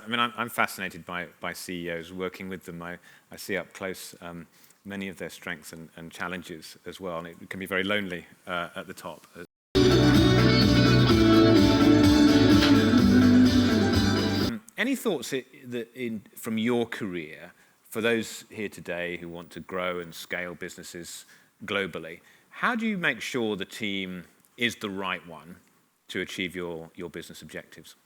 I mean, I'm fascinated by CEOs. Working with them, I see up close many of their strengths and challenges as well, and it can be very lonely at the top. Any thoughts from your career for those here today who want to grow and scale businesses globally? How do you make sure the team is the right one to achieve your business objectives?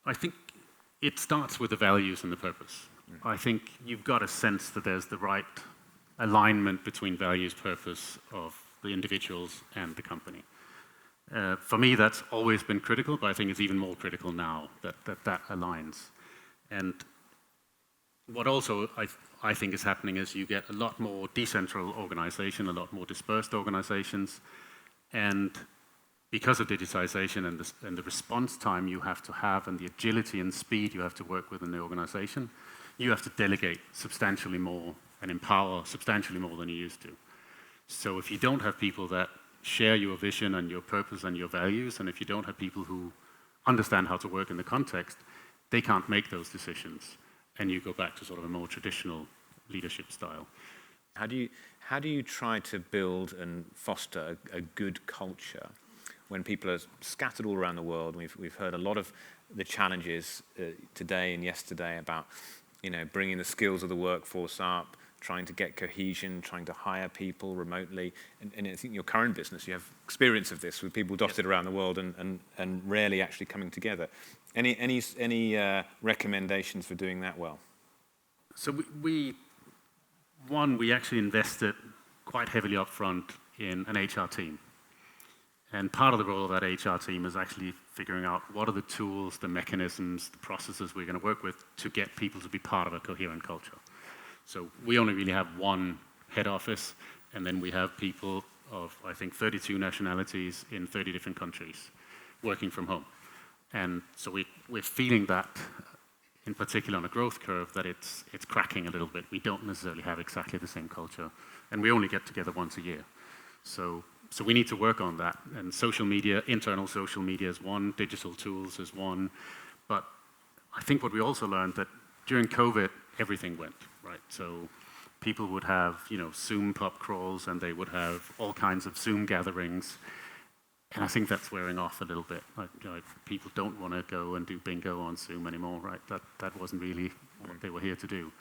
I think it starts with the values and the purpose. I think you've got a sense that there's the right alignment between values, purpose of the individuals and the company. For me, that's always been critical, but I think it's even more critical now that aligns. And what also I think is happening is you get a lot more decentral organization, a lot more dispersed organizations, and because of digitization and the response time you have to have and the agility and speed you have to work with in the organization, you have to delegate substantially more and empower substantially more than you used to. So if you don't have people that share your vision and your purpose and your values, and if you don't have people who understand how to work in the context, they can't make those decisions. And you go back to sort of a more traditional leadership style. How do you try to build and foster a good culture when people are scattered all around the world? We've heard a lot of the challenges today and yesterday about bringing the skills of the workforce up, trying to get cohesion, trying to hire people remotely. And I think in your current business, you have experience of this with people dotted around the world and rarely actually coming together. Any recommendations for doing that well? So we actually invested quite heavily up front in an HR team. And part of the role of that HR team is actually figuring out what are the tools, the mechanisms, the processes we're going to work with to get people to be part of a coherent culture. So we only really have one head office, and then we have people of, I think, 32 nationalities in 30 different countries working from home. And so we're feeling that, in particular on a growth curve, that it's cracking a little bit. We don't necessarily have exactly the same culture, and we only get together once a year. So we need to work on that. And social media, internal social media is one, digital tools is one. But I think what we also learned that during COVID, everything went, right? So people would have, Zoom pub crawls, and they would have all kinds of Zoom gatherings. And I think that's wearing off a little bit. People don't want to go and do bingo on Zoom anymore, right? That wasn't really what they were here to do.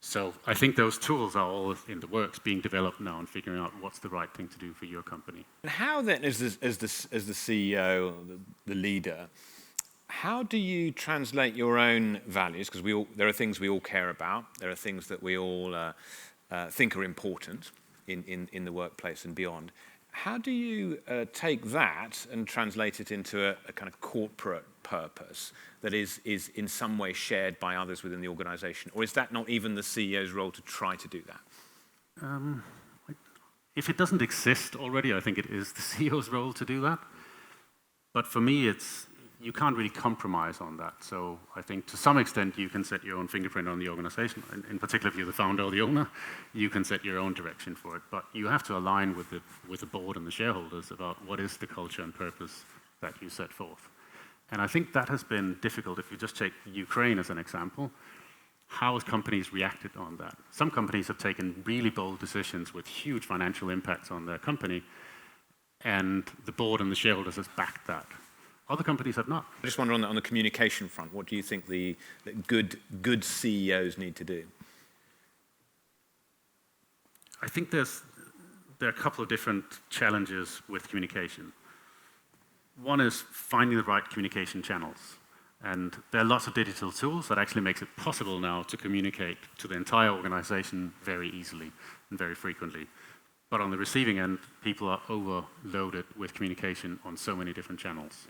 So I think those tools are all in the works, being developed now and figuring out what's the right thing to do for your company. And how then, as the CEO, the leader, how do you translate your own values? Because there are things we all care about. There are things that we all think are important in the workplace and beyond. How do you take that and translate it into a kind of corporate purpose that is in some way shared by others within the organization? Or is that not even the CEO's role to try to do that? If it doesn't exist already, I think it is the CEO's role to do that. But for me, you can't really compromise on that. So I think to some extent you can set your own fingerprint on the organization. In particular, if you're the founder or the owner, you can set your own direction for it. But you have to align with the board and the shareholders about what is the culture and purpose that you set forth. And I think that has been difficult. If you just take Ukraine as an example, how have companies reacted on that? Some companies have taken really bold decisions with huge financial impacts on their company, and the board and the shareholders has backed that. Other companies have not. I just wonder on the communication front, what do you think the good CEOs need to do? I think there are a couple of different challenges with communication. One is finding the right communication channels. And there are lots of digital tools that actually makes it possible now to communicate to the entire organization very easily and very frequently. But on the receiving end, people are overloaded with communication on so many different channels.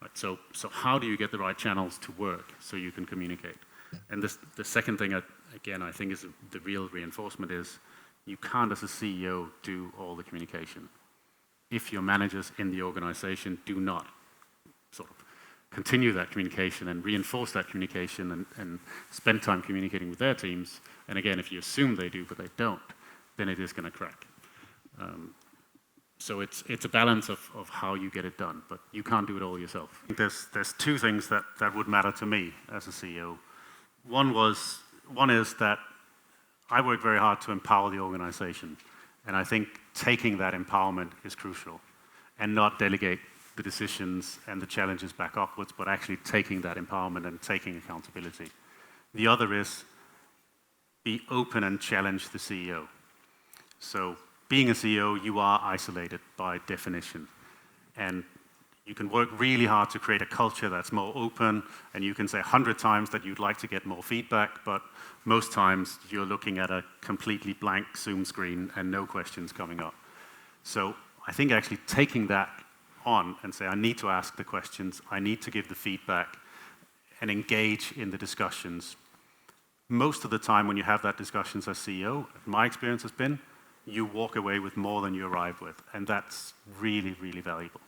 Right, so how do you get the right channels to work so you can communicate? And the second thing, again, I think is the real reinforcement is you can't, as a CEO, do all the communication. If your managers in the organization do not sort of continue that communication and reinforce that communication and spend time communicating with their teams, and again, if you assume they do but they don't, then it is going to crack. So it's a balance of how you get it done, but you can't do it all yourself. There's two things that would matter to me as a CEO. One is that I work very hard to empower the organization, and I think taking that empowerment is crucial, and not delegate the decisions and the challenges back upwards, but actually taking that empowerment and taking accountability. The other is be open and challenge the CEO. So being a CEO, you are isolated by definition. And you can work really hard to create a culture that's more open, and you can say 100 times that you'd like to get more feedback, but most times you're looking at a completely blank Zoom screen and no questions coming up. So I think actually taking that on and say, I need to ask the questions, I need to give the feedback, and engage in the discussions. Most of the time when you have that discussions as CEO, my experience has been, you walk away with more than you arrive with, and that's really, really valuable.